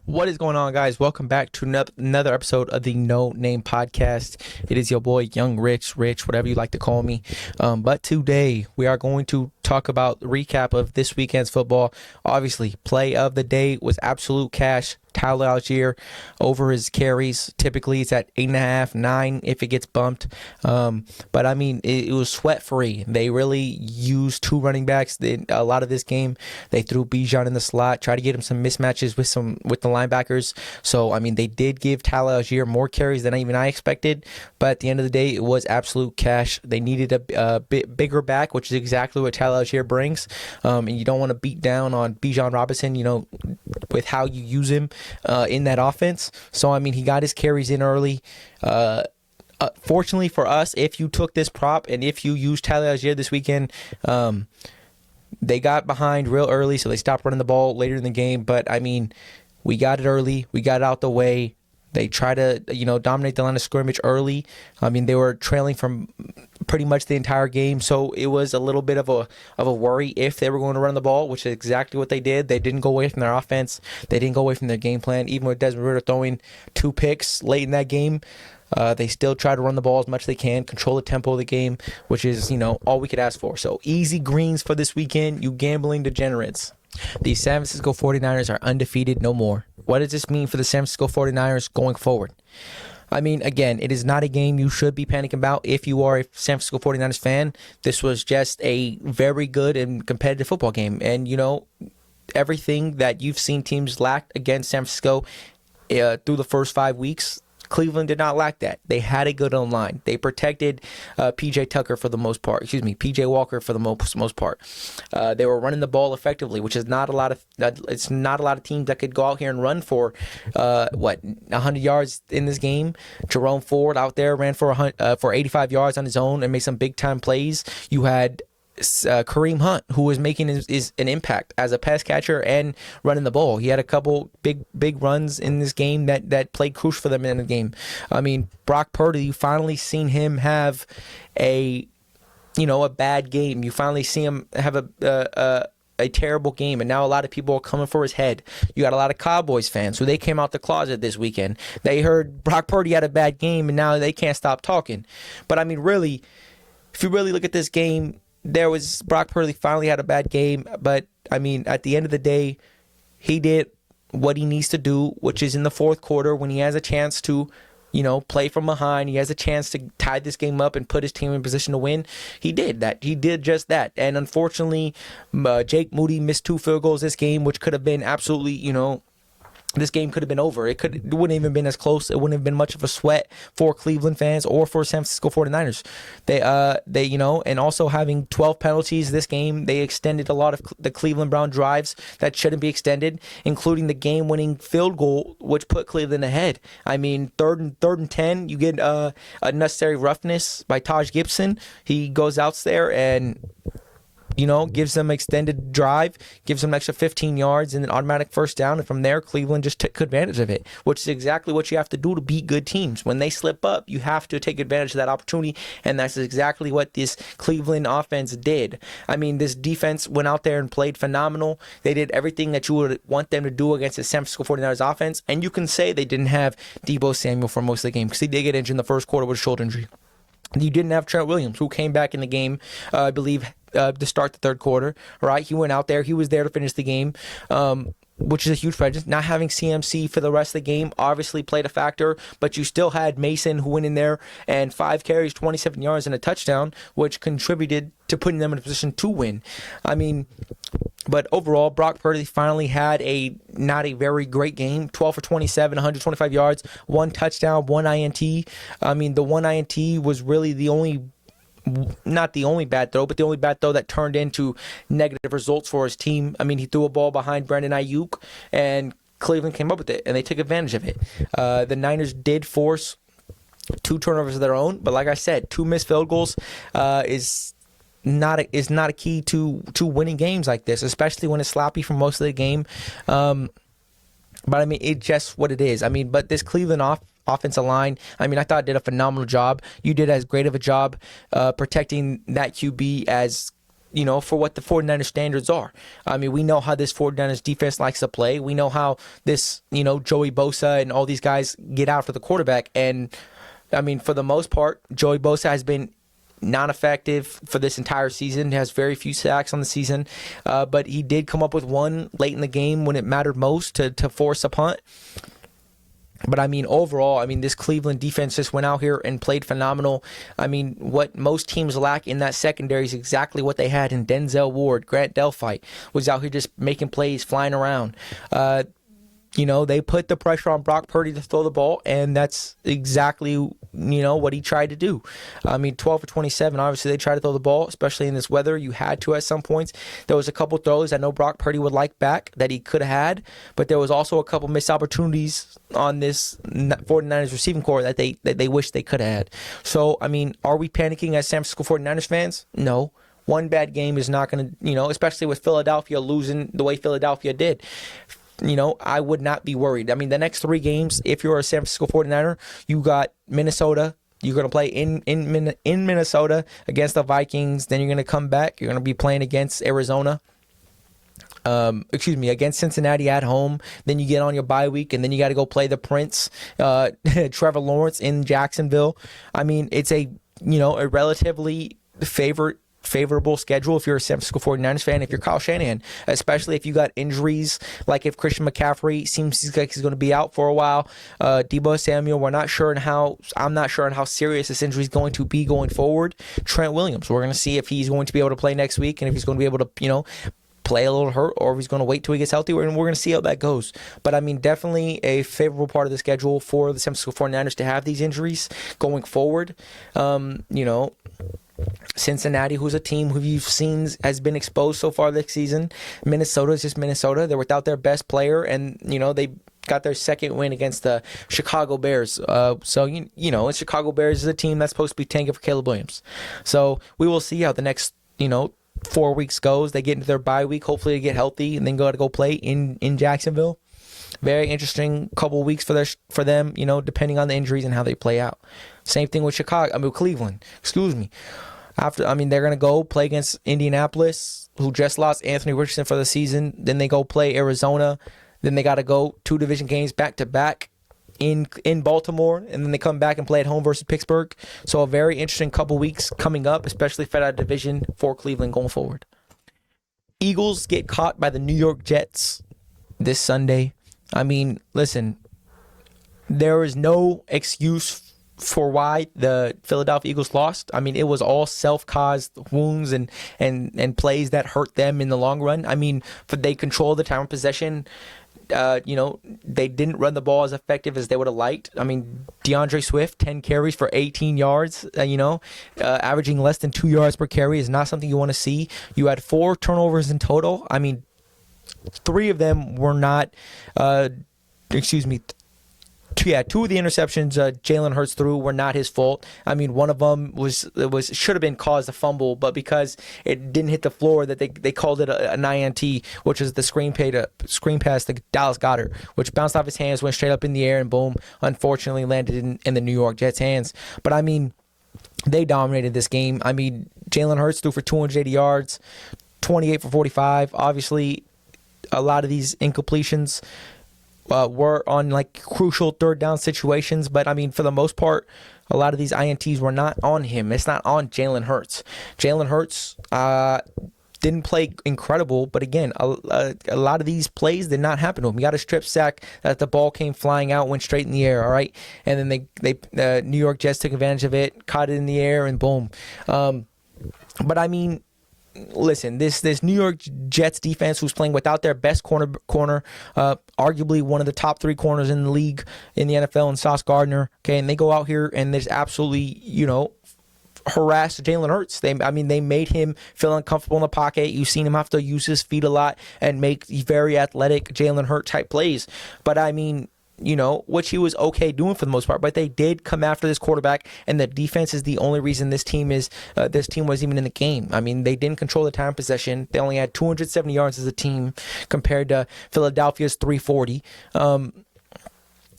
What is going on, guys? Welcome back to another episode of the No Name Podcast. It is your boy, Young Rich, whatever you like to call me. But today we are going to talk about the recap of this weekend's football. Obviously, play of the day was absolute cash. Tyler Algier over his carries. Typically, it's at 8.5, 9 if it gets bumped. But I mean, it was sweat free. They really used two running backs. A lot of this game, they threw Bijan in the slot, tried to get him some mismatches with the linebackers. So I mean, they did give Tyler Algier more carries than even I expected. But at the end of the day, it was absolute cash. They needed a bit bigger back, which is exactly what Tyler Algier brings. And you don't want to beat down on Bijan Robinson, with how you use him in that offense. So, I mean, he got his carries in early. Fortunately for us, if you took this prop and if you used Tyler Algier this weekend, they got behind real early, so they stopped running the ball later in the game. But, I mean, we got it early. We got it out the way. They try to, dominate the line of scrimmage early. I mean, they were trailing from pretty much the entire game, so it was a little bit of a worry if they were going to run the ball, which is exactly what they did. They didn't go away from their offense. They didn't go away from their game plan. Even with Desmond Ridder throwing 2 picks late in that game, they still try to run the ball as much as they can, control the tempo of the game, which is, all we could ask for. So easy greens for this weekend, you gambling degenerates. The San Francisco 49ers are undefeated no more. What does this mean for the San Francisco 49ers going forward? I mean, again, it is not a game you should be panicking about if you are a San Francisco 49ers fan. This was just a very good and competitive football game. And, everything that you've seen teams lack against San Francisco through the first 5 weeks, Cleveland did not lack that. They had a good line. They protected PJ Tucker for the most part. PJ Walker for the most part. They were running the ball effectively, which is not a lot of. It's not a lot of teams that could go out here and run for 100 yards in this game. Jerome Ford out there ran for 85 yards on his own and made some big time plays. You had Kareem Hunt, who was making is an impact as a pass catcher and running the ball. He had a couple big runs in this game that played crucial for them in the game. I mean, Brock Purdy, you finally seen him have a bad game. You finally see him have a terrible game, and now a lot of people are coming for his head. You got a lot of Cowboys fans who they came out the closet this weekend. They heard Brock Purdy had a bad game, and now they can't stop talking. But I mean, really, if you really look at this game, Brock Purdy finally had a bad game, but I mean, at the end of the day, he did what he needs to do, which is in the fourth quarter when he has a chance to, play from behind. He has a chance to tie this game up and put his team in position to win. He did that. He did just that. And unfortunately, Jake Moody missed 2 field goals this game, which could have been absolutely, this game could have been over. It wouldn't even been as close. It wouldn't have been much of a sweat for Cleveland fans or for San Francisco 49ers. They and also having 12 penalties this game, they extended a lot of the Cleveland Brown drives that shouldn't be extended, including the game-winning field goal, which put Cleveland ahead. I mean, third and 10, you get a unnecessary roughness by Taj Gibson. He goes out there and gives them extended drive, gives them an extra 15 yards and an automatic first down. And from there, Cleveland just took advantage of it, which is exactly what you have to do to beat good teams. When they slip up, you have to take advantage of that opportunity. And that's exactly what this Cleveland offense did. I mean, this defense went out there and played phenomenal. They did everything that you would want them to do against the San Francisco 49ers offense. And you can say they didn't have Deebo Samuel for most of the game because he did get injured in the first quarter with a shoulder injury. You didn't have Trent Williams, who came back in the game, I believe, to start the third quarter. Right, he went out there. He was there to finish the game, which is a huge prejudice. Not having CMC for the rest of the game obviously played a factor, but you still had Mason, who went in there and 5 carries, 27 yards, and a touchdown, which contributed to putting them in a position to win. I mean, but overall, Brock Purdy finally had not a very great game. 12 for 27, 125 yards, 1 touchdown, 1 INT. I mean, the 1 INT was really not the only bad throw, but the only bad throw that turned into negative results for his team. I mean, he threw a ball behind Brandon Ayuk, and Cleveland came up with it, and they took advantage of it. The Niners did force 2 turnovers of their own, but like I said, 2 missed field goals is not a key to winning games like this, especially when it's sloppy for most of the game. But I mean, it's just what it is. I mean, but this Cleveland offensive line, I mean, I thought it did a phenomenal job. You did as great of a job protecting that QB as for what the 49ers standards are. I mean, we know how this 49ers defense likes to play. We know how this, Joey Bosa and all these guys get after the quarterback. And, I mean, for the most part, Joey Bosa has been non-effective for this entire season. He has very few sacks on the season. But he did come up with one late in the game when it mattered most to force a punt. But, I mean, overall, this Cleveland defense just went out here and played phenomenal. I mean, what most teams lack in that secondary is exactly what they had in Denzel Ward. Grant Delphi was out here just making plays, flying around. They put the pressure on Brock Purdy to throw the ball, and that's exactly, what he tried to do. 12 for 27, obviously they tried to throw the ball, especially in this weather. You had to at some points. There was a couple throws I know Brock Purdy would like back that he could have had, but there was also a couple missed opportunities on this 49ers receiving core that they wish they could have had. So, are we panicking as San Francisco 49ers fans? No. One bad game is not going to, especially with Philadelphia losing the way Philadelphia did. I would not be worried. The next 3 games, if you're a San Francisco 49er, you got Minnesota. You're going to play in Minnesota against the Vikings. Then you're going to come back. You're going to be playing against Arizona. Against Cincinnati at home. Then you get on your bye week, and then you got to go play the Prince, Trevor Lawrence in Jacksonville. It's a relatively favorable schedule if you're a San Francisco 49ers fan, if you're Kyle Shanahan, especially if you got injuries, like if Christian McCaffrey seems like he's going to be out for a while. Deebo Samuel, I'm not sure on how serious this injury is going to be going forward. Trent Williams, we're going to see if he's going to be able to play next week and if he's going to be able to, play a little hurt, or if he's going to wait till he gets healthy, and we're going to see how that goes. But definitely a favorable part of the schedule for the San Francisco 49ers to have these injuries going forward. Cincinnati, who's a team who you've seen has been exposed so far this season. Minnesota is just Minnesota. They're without their best player, and they got their second win against the Chicago Bears. Chicago Bears is a team that's supposed to be tanking for Caleb Williams. So we will see how the next 4 weeks goes. They get into their bye week. Hopefully they get healthy and then go play in Jacksonville. Very interesting couple weeks for them, depending on the injuries and how they play out. Same thing with Cleveland. Excuse me. They're going to go play against Indianapolis, who just lost Anthony Richardson for the season. Then they go play Arizona. Then they got to go 2 division games back to back in Baltimore, and then they come back and play at home versus Pittsburgh. So a very interesting couple weeks coming up, especially for that division for Cleveland going forward. Eagles get caught by the New York Jets this Sunday. Listen, there is no excuse for why the Philadelphia Eagles lost. It was all self-caused wounds and plays that hurt them in the long run. They controlled the time of possession. They didn't run the ball as effective as they would have liked. DeAndre Swift, 10 carries for 18 yards, averaging less than 2 yards per carry is not something you want to see. You had 4 turnovers in total. 3 of them were not, 2 of the interceptions Jalen Hurts threw were not his fault. One of them should have been caused a fumble, but because it didn't hit the floor, that they called it an INT, which is the screen pass to Dallas Goedert, which bounced off his hands, went straight up in the air, and boom, unfortunately landed in the New York Jets' hands. But they dominated this game. Jalen Hurts threw for 280 yards, 28 for 45. Obviously, a lot of these incompletions were on crucial third down situations, but for the most part, a lot of these INTs were not on him. It's not on Jalen Hurts. Jalen Hurts didn't play incredible, but again, a lot of these plays did not happen to him. He got a strip sack that the ball came flying out, went straight in the air. All right, and then the New York Jets took advantage of it, caught it in the air, and boom. But listen, this New York Jets defense, who's playing without their best corner, arguably one of the top 3 corners in the league in the NFL, and Sauce Gardner. Okay, and they go out here and there's absolutely harass Jalen Hurts. They made him feel uncomfortable in the pocket. You've seen him have to use his feet a lot and make very athletic Jalen Hurts type plays. But which he was okay doing for the most part, but they did come after this quarterback, and the defense is the only reason this team was even in the game. They didn't control the time of possession. They only had 270 yards as a team compared to Philadelphia's 340.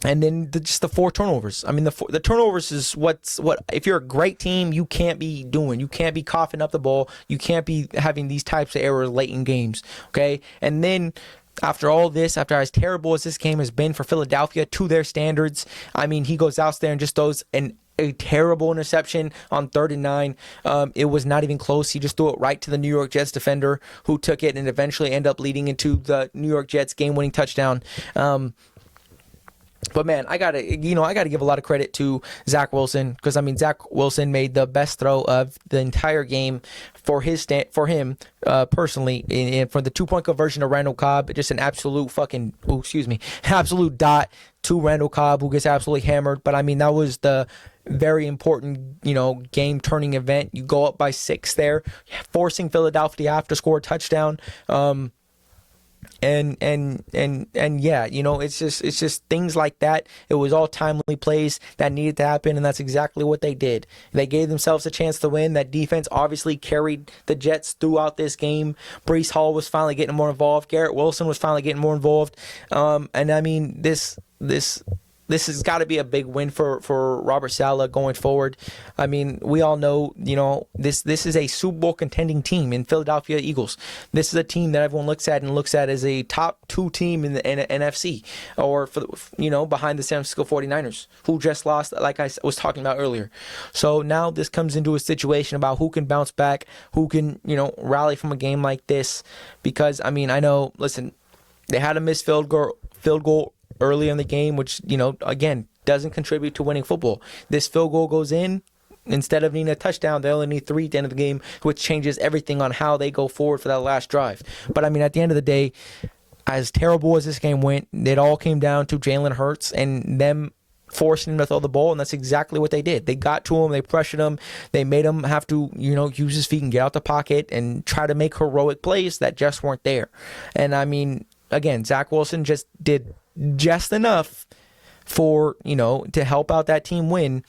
And then just the 4 turnovers. I mean, the turnovers is what if you're a great team, you can't be doing. You can't be coughing up the ball. You can't be having these types of errors late in games. Okay, and then after all this, after as terrible as this game has been for Philadelphia to their standards, I mean, he goes out there and just throws a terrible interception on 3rd and 9. It was not even close. He just threw it right to the New York Jets defender, who took it and eventually ended up leading into the New York Jets game-winning touchdown. But man, I gotta give a lot of credit to Zach Wilson, because I mean, Zach Wilson made the best throw of the entire game for him personally, and for the 2-point conversion to Randall Cobb, just an absolute absolute dot to Randall Cobb, who gets absolutely hammered. But I mean, that was the very important, game turning event. You go up by 6 there, forcing Philadelphia to have to score a touchdown. And yeah, it's just things like that. It was all timely plays that needed to happen, and that's exactly what they did. They gave themselves a chance to win. That defense obviously carried the Jets throughout this game. Breece Hall was finally getting more involved. Garrett Wilson was finally getting more involved. And I mean, this has got to be a big win for Robert Saleh going forward. I mean, we all know, this is a Super Bowl contending team in Philadelphia Eagles. This is a team that everyone looks at as a top 2 team in the NFC, or behind the San Francisco 49ers, who just lost, like I was talking about earlier. So now this comes into a situation about who can bounce back, who can, rally from a game like this. Because, I mean, I know, listen, they had a missed field goal early in the game, which, again, doesn't contribute to winning football. This field goal goes in. Instead of needing a touchdown, they only need 3 at the end of the game, which changes everything on how they go forward for that last drive. But, I mean, at the end of the day, as terrible as this game went, it all came down to Jalen Hurts and them forcing him to throw the ball, and that's exactly what they did. They got to him, they pressured him, they made him have to, use his feet and get out the pocket and try to make heroic plays that just weren't there. And, I mean, again, Zach Wilson just did just enough for, to help out that team win,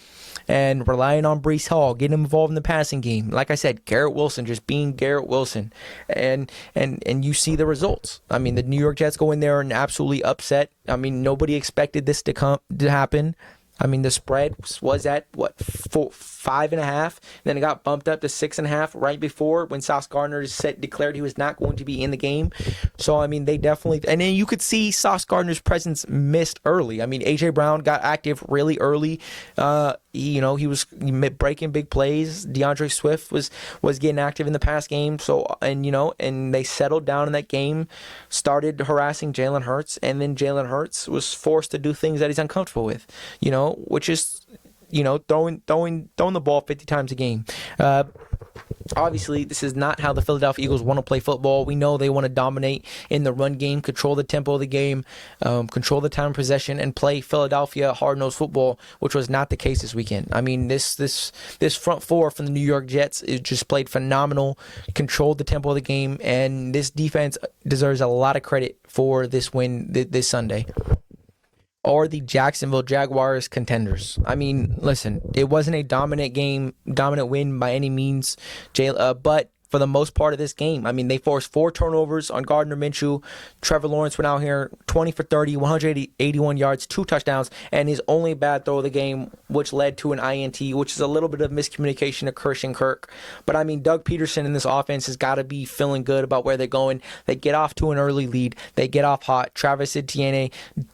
and relying on Breece Hall, getting him involved in the passing game. Like I said, Garrett Wilson just being Garrett Wilson. And you see the results. I mean, the New York Jets go in there and absolutely upset. I mean, nobody expected this to happen. I mean, the spread was at, 5.5, then it got bumped up to 6.5 right before, when Sauce Gardner declared he was not going to be in the game. So, I mean, they definitely, and then you could see Sauce Gardner's presence missed early. I mean, A.J. Brown got active really early. He was breaking big plays. DeAndre Swift was getting active in the past game. So, and they settled down in that game, started harassing Jalen Hurts, and then Jalen Hurts was forced to do things that he's uncomfortable with, which is, throwing the ball 50 times a game. Obviously, this is not how the Philadelphia Eagles want to play football. We know they want to dominate in the run game, control the tempo of the game, control the time of possession, and play Philadelphia hard-nosed football, which was not the case this weekend. I mean, this front four from the New York Jets is just played phenomenal, controlled the tempo of the game, and this defense deserves a lot of credit for this win this Sunday. Or the Jacksonville Jaguars Contenders. I mean, listen, it wasn't a dominant win by any means, but for the most part of this game, I mean, they forced 4 turnovers on Gardner Minshew. Trevor Lawrence went out here 20 for 30, 181 yards, 2 touchdowns, and his only bad throw of the game, which led to an INT, which is a little bit of miscommunication to Christian Kirk. But I mean, Doug Peterson in this offense has got to be feeling good about where they're going. They get off to an early lead. They get off hot. Travis Etienne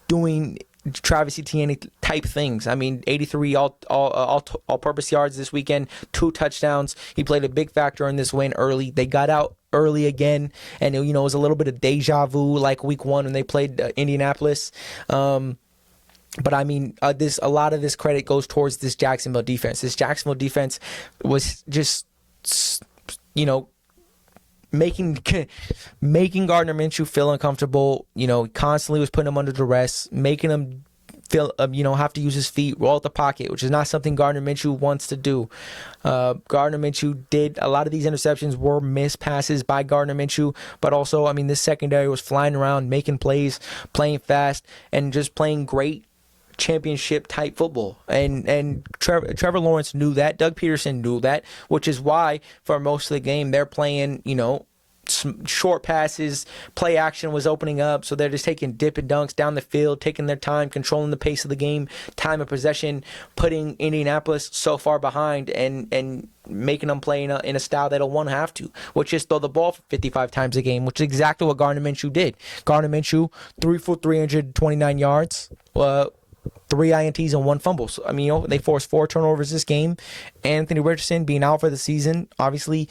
doing Travis Etienne type things. I mean, 83 all-purpose yards this weekend, 2 touchdowns. He played a big factor in this win early. They got out early again, and it was a little bit of deja vu like week 1 when they played Indianapolis. But I mean, a lot of this credit goes towards this Jacksonville defense. This Jacksonville defense was just, making Gardner Minshew feel uncomfortable. Constantly was putting him under duress, making him feel, have to use his feet, roll out the pocket, which is not something Gardner Minshew wants to do. Gardner Minshew did a lot of these interceptions were missed passes by Gardner Minshew, but also, I mean, this secondary was flying around, making plays, playing fast, and just playing great championship type football. And Trevor Lawrence knew that. Doug Peterson knew that, which is why for most of the game they're playing, short passes, play action was opening up, so they're just taking dip and dunks down the field, taking their time, controlling the pace of the game, time of possession, putting Indianapolis so far behind and making them play in a style they don't want to have to, which is throw the ball 55 times a game, which is exactly what Gardner Minshew did. Gardner Minshew, 3 for 329 yards, 3 INTs and 1 fumble. So, I mean, they forced 4 turnovers this game. Anthony Richardson being out for the season, obviously,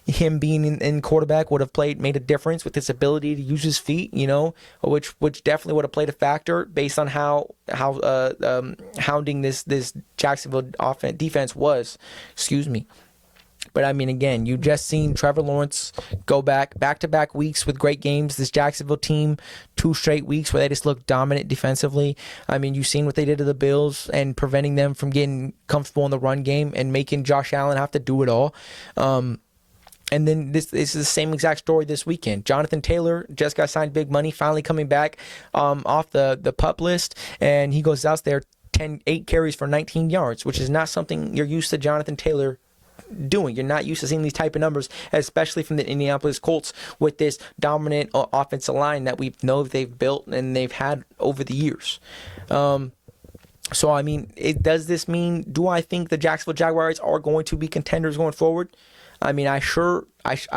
him being in quarterback would have made a difference with his ability to use his feet, which definitely would have played a factor based on how hounding this Jacksonville defense was. Excuse me. But, I mean, again, you just seen Trevor Lawrence go back-to-back weeks with great games. This Jacksonville team, 2 straight weeks where they just look dominant defensively. I mean, you've seen what they did to the Bills and preventing them from getting comfortable in the run game and making Josh Allen have to do it all. And then this is the same exact story this weekend. Jonathan Taylor just got signed big money, finally coming back off the PUP list, and he goes out there 8 carries for 19 yards, which is not something you're used to Jonathan Taylor doing. You're not used to seeing these type of numbers, especially from the Indianapolis Colts with this dominant offensive line that we know they've built and they've had over the years. So, I mean, does this mean, do I think the Jacksonville Jaguars are going to be contenders going forward? I mean, I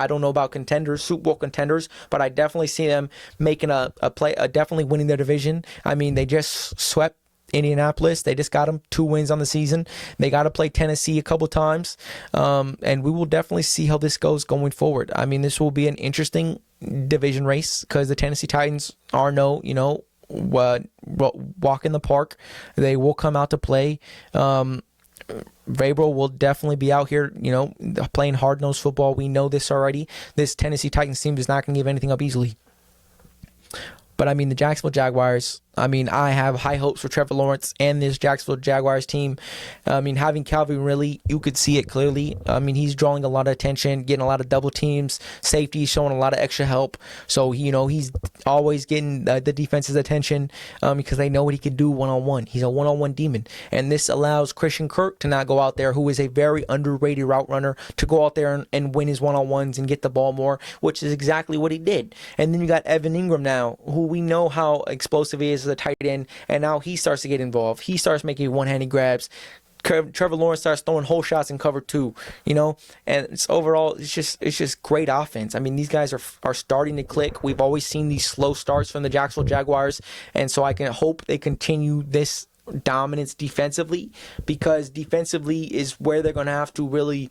don't know about contenders, Super Bowl contenders, but I definitely see them making a play, definitely winning their division. I mean, they just swept Indianapolis. They just got them 2 wins on the season. They got to play Tennessee a couple times, and we will definitely see how this goes going forward. I mean, this will be an interesting division race because the Tennessee Titans are walk in the park. They will come out to play. Vrabel will definitely be out here, playing hard-nosed football. We know this already. This Tennessee Titans team is not going to give anything up easily. But, I mean, the Jacksonville Jaguars, I have high hopes for Trevor Lawrence and this Jacksonville Jaguars team. Having Calvin Ridley, you could see it clearly. He's drawing a lot of attention, getting a lot of double teams, safety, showing a lot of extra help. So, he's always getting the defense's attention because they know what he can do one-on-one. He's a one-on-one demon. And this allows Christian Kirk to not go out there, who is a very underrated route runner, to go out there and win his one-on-ones and get the ball more, which is exactly what he did. And then you got Evan Ingram now, who we know how explosive he is as a tight end, and now he starts to get involved. He starts making one-handed grabs. Trevor Lawrence starts throwing whole shots in cover 2, and it's just great offense. I mean, these guys are starting to click. We've always seen these slow starts from the Jacksonville Jaguars, and so I can hope they continue this dominance defensively, because defensively is where they're going to have to really,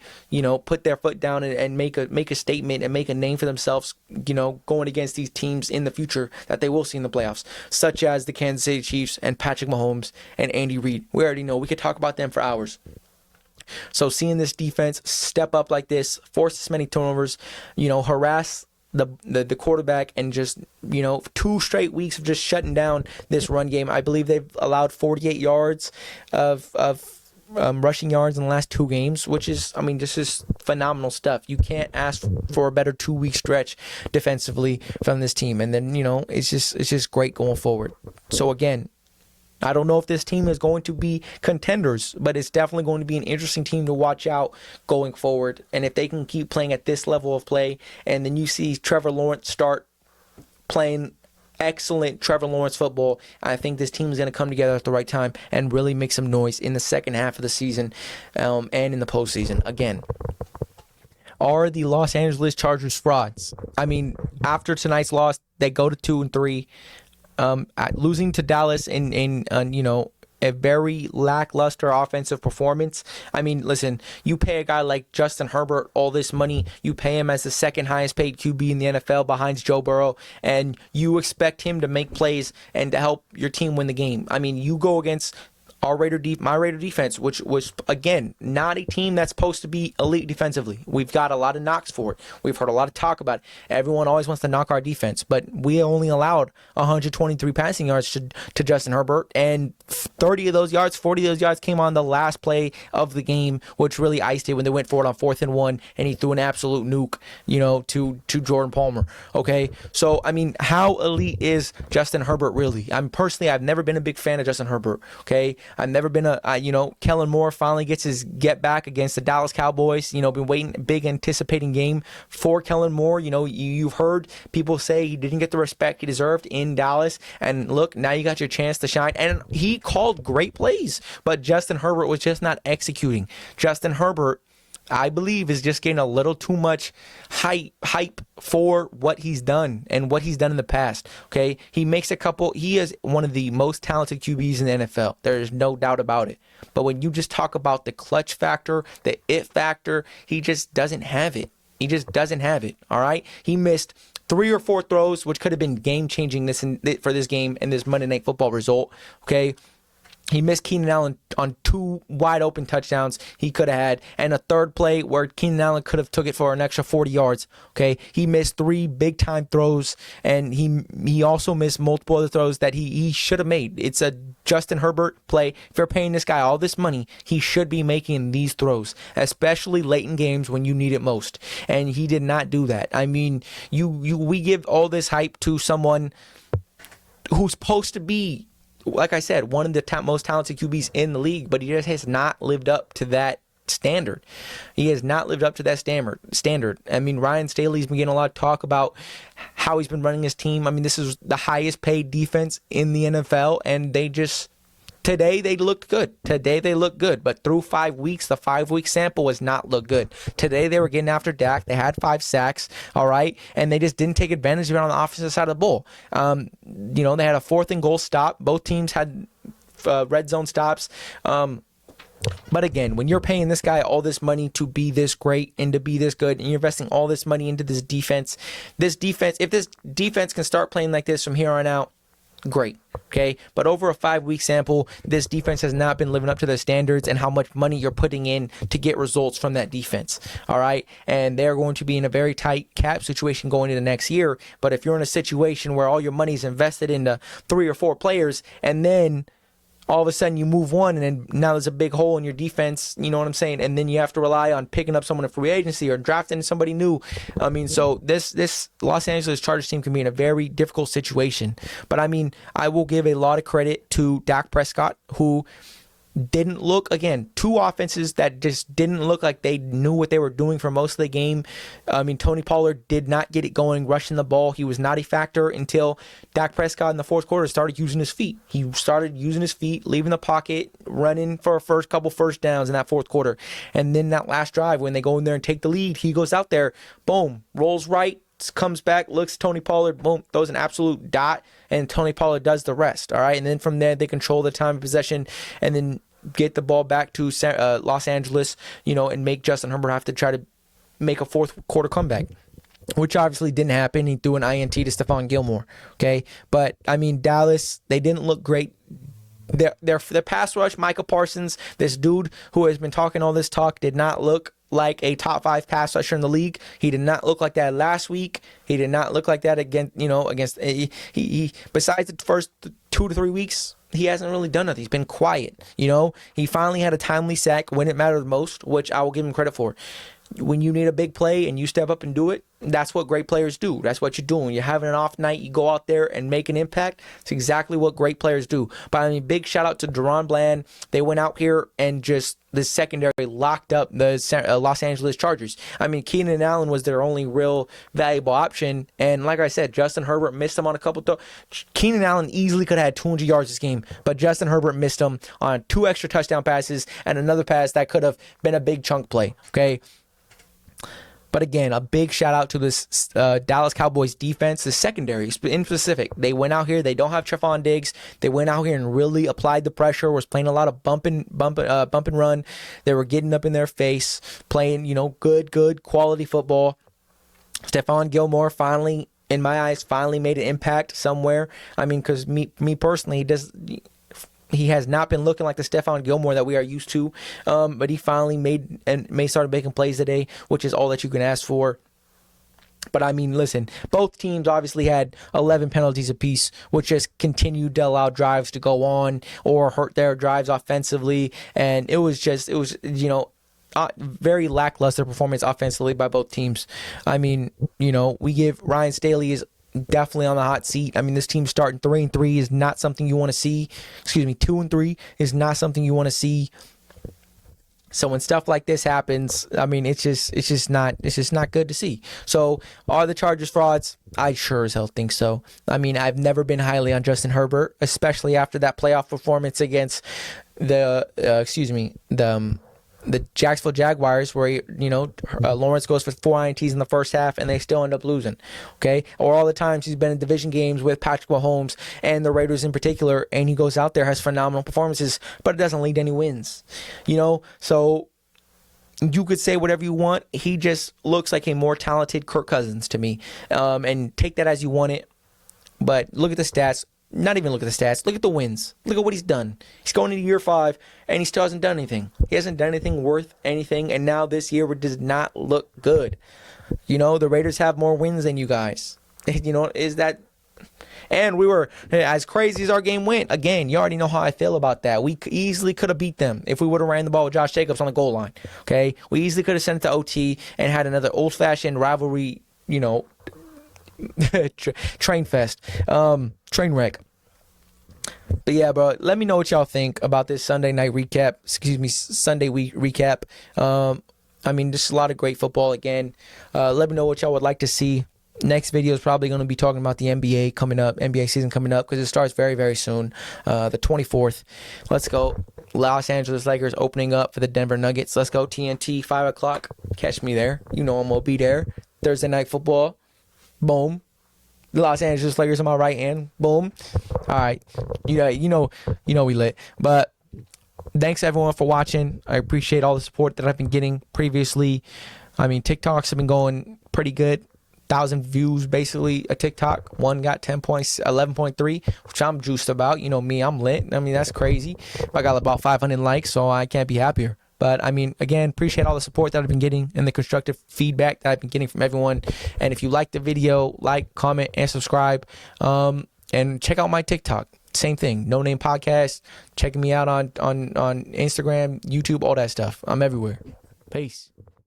put their foot down and make a statement and make a name for themselves, going against these teams in the future that they will see in the playoffs, such as the Kansas City Chiefs and Patrick Mahomes and Andy Reid. We already know. We could talk about them for hours. So seeing this defense step up like this, force this many turnovers, harass the quarterback, and just 2 straight weeks of just shutting down this run game. I believe they've allowed 48 yards of rushing yards in the last 2 games, which is, this is phenomenal stuff. You can't ask for a better 2-week stretch defensively from this team, and then it's just great going forward. So again, I don't know if this team is going to be contenders, but it's definitely going to be an interesting team to watch out going forward. And if they can keep playing at this level of play, and then you see Trevor Lawrence start playing excellent Trevor Lawrence football, I think this team is going to come together at the right time and really make some noise in the second half of the season and in the postseason. Again, are the Los Angeles Chargers frauds? After tonight's loss, they go to 2-3. Losing to Dallas in a very lackluster offensive performance. Listen, you pay a guy like Justin Herbert all this money, you pay him as the second highest paid QB in the NFL behind Joe Burrow, and you expect him to make plays and to help your team win the game. You go against my Raider defense, which was, again, not a team that's supposed to be elite defensively. We've got a lot of knocks for it. We've heard a lot of talk about it. Everyone always wants to knock our defense, but we only allowed 123 passing yards to Justin Herbert, and 40 of those yards came on the last play of the game, which really iced it when they went for it on 4th and 1, and he threw an absolute nuke, to Jordan Palmer. Okay, so how elite is Justin Herbert really? Personally, I've never been a big fan of Justin Herbert. Okay. I've never been Kellen Moore finally gets his get back against the Dallas Cowboys. Been waiting, big anticipating game for Kellen Moore. You've heard people say he didn't get the respect he deserved in Dallas. And look, now you got your chance to shine. And he called great plays, but Justin Herbert was just not executing. Justin Herbert, I believe, is just getting a little too much hype for what he's done and what he's done in the past. Okay, he is one of the most talented QBs in the NFL. There is no doubt about it. But when you just talk about the clutch factor, the it factor, he just doesn't have it. He just doesn't have it. All right, he missed 3 or 4 throws, which could have been game changing for this game and this Monday Night Football result. Okay. He missed Keenan Allen on 2 wide open touchdowns he could have had, and a third play where Keenan Allen could have took it for an extra 40 yards. Okay, he missed 3 big time throws, and he also missed multiple other throws that he should have made. It's a Justin Herbert play. If you're paying this guy all this money, he should be making these throws, especially late in games when you need it most. And he did not do that. I mean, we give all this hype to someone who's supposed to be, like I said, one of the most talented QBs in the league, but he just has not lived up to that standard. He has not lived up to that standard. I mean, Ryan Staley's been getting a lot of talk about how he's been running his team. I mean, this is the highest paid defense in the NFL, and today they looked good. But through 5 weeks, the 5-week sample has not looked good. Today they were getting after Dak. They had 5 sacks, all right, and they just didn't take advantage of it on the offensive side of the ball. They had a 4th and goal stop. Both teams had red zone stops. But again, when you're paying this guy all this money to be this great and to be this good, and you're investing all this money into this defense, if this defense can start playing like this from here on out, great. Okay, but over a 5-week sample, this defense has not been living up to their standards and how much money you're putting in to get results from that defense. All right, and they're going to be in a very tight cap situation going into next year. But if you're in a situation where all your money is invested into 3 or 4 players, and then all of a sudden you move one, and then now there's a big hole in your defense, you know what I'm saying? And then you have to rely on picking up someone in free agency or drafting somebody new. I mean, so this Los Angeles Chargers team can be in a very difficult situation. But I mean, I will give a lot of credit to Dak Prescott, who didn't look, again, 2 offenses that just didn't look like they knew what they were doing for most of the game. I mean, Tony Pollard did not get it going, rushing the ball. He was not a factor until Dak Prescott in the 4th quarter started using his feet. He started using his feet, leaving the pocket, running for a couple first downs in that 4th quarter. And then that last drive, when they go in there and take the lead, he goes out there, boom, rolls right, comes back, looks at Tony Pollard, boom, throws an absolute dot, and Tony Pollard does the rest. All right, and then from there, they control the time of possession, and then get the ball back to Los Angeles, and make Justin Herbert have to try to make a 4th quarter comeback, which obviously didn't happen. He threw an INT to Stephon Gilmore. Okay, but I mean, Dallas, they didn't look great. Their pass rush, Micah Parsons, this dude who has been talking all this talk, did not look like a top 5 pass rusher in the league. He did not look like that last week. He did not look like that against he besides the first 2 to 3 weeks, he hasn't really done nothing. He's been quiet. He finally had a timely sack when it mattered most, which I will give him credit for. When you need a big play and you step up and do it, that's what great players do. That's what you're doing. You're having an off night, you go out there and make an impact. It's exactly what great players do. But I mean, big shout out to Deron Bland. They went out here and just the secondary locked up the Los Angeles Chargers. I mean, Keenan Allen was their only real valuable option. And like I said, Justin Herbert missed him on a couple throws. Keenan Allen easily could have had 200 yards this game, but Justin Herbert missed him on 2 extra touchdown passes and another pass that could have been a big chunk play. Okay. But again, a big shout out to this Dallas Cowboys defense, the secondary in specific. They went out here. They don't have Trevon Diggs. They went out here and really applied the pressure. Was playing a lot of bump and run. They were getting up in their face, playing good quality football. Stephon Gilmore finally, in my eyes, made an impact somewhere. I mean, because me personally, he has not been looking like the Stephon Gilmore that we are used to, but he finally started making plays today, which is all that you can ask for. But I mean, listen, both teams obviously had 11 penalties apiece, which just continued to allow drives to go on or hurt their drives offensively, and it was very lackluster performance offensively by both teams. I mean, we give Ryan Staley definitely on the hot seat. I mean, this team starting 3-3 is not something you want to see. 2-3 is not something you want to see. So when stuff like this happens, I mean, it's just not good to see. So are the Chargers frauds? I sure as hell think so. I mean, I've never been highly on Justin Herbert, especially after that playoff performance against the Jacksonville Jaguars, where Lawrence goes for 4 INTs in the first half and they still end up losing. Okay, or all the times he's been in division games with Patrick Mahomes and the Raiders in particular, and he goes out there, has phenomenal performances, but it doesn't lead to any wins. So you could say whatever you want. He just looks like a more talented Kirk Cousins to me, and take that as you want it. But look at the stats. Not even look at the stats. Look at the wins. Look at what he's done. He's going into year 5, and he still hasn't done anything. He hasn't done anything worth anything, and now this year it does not look good. The Raiders have more wins than you guys. Is that... And we were, as crazy as our game went, again, you already know how I feel about that. We easily could have beat them if we would have ran the ball with Josh Jacobs on the goal line. Okay? We easily could have sent it to OT and had another old-fashioned rivalry, train wreck. But yeah, bro, let me know what y'all think about this Sunday week recap. I mean, just a lot of great football again. Let me know what y'all would like to see. Next video is probably going to be talking about the NBA season coming up, because it starts very, very soon, the 24th. Let's go. Los Angeles Lakers opening up for the Denver Nuggets. Let's go. TNT, 5 o'clock. Catch me there. I'm going to be there. Thursday night football. Boom. The Los Angeles Lakers on my right hand. Boom. All right. You know we lit. But thanks everyone for watching. I appreciate all the support that I've been getting previously. I mean, TikToks have been going pretty good. 1,000 views basically a TikTok. One got 11.3, which I'm juiced about. Me, I'm lit. I mean, that's crazy. I got about 500 likes, so I can't be happier. But, I mean, again, appreciate all the support that I've been getting and the constructive feedback that I've been getting from everyone. And if you like the video, like, comment, and subscribe. And check out my TikTok. Same thing. No Name Podcast. Checking me out on Instagram, YouTube, all that stuff. I'm everywhere. Peace.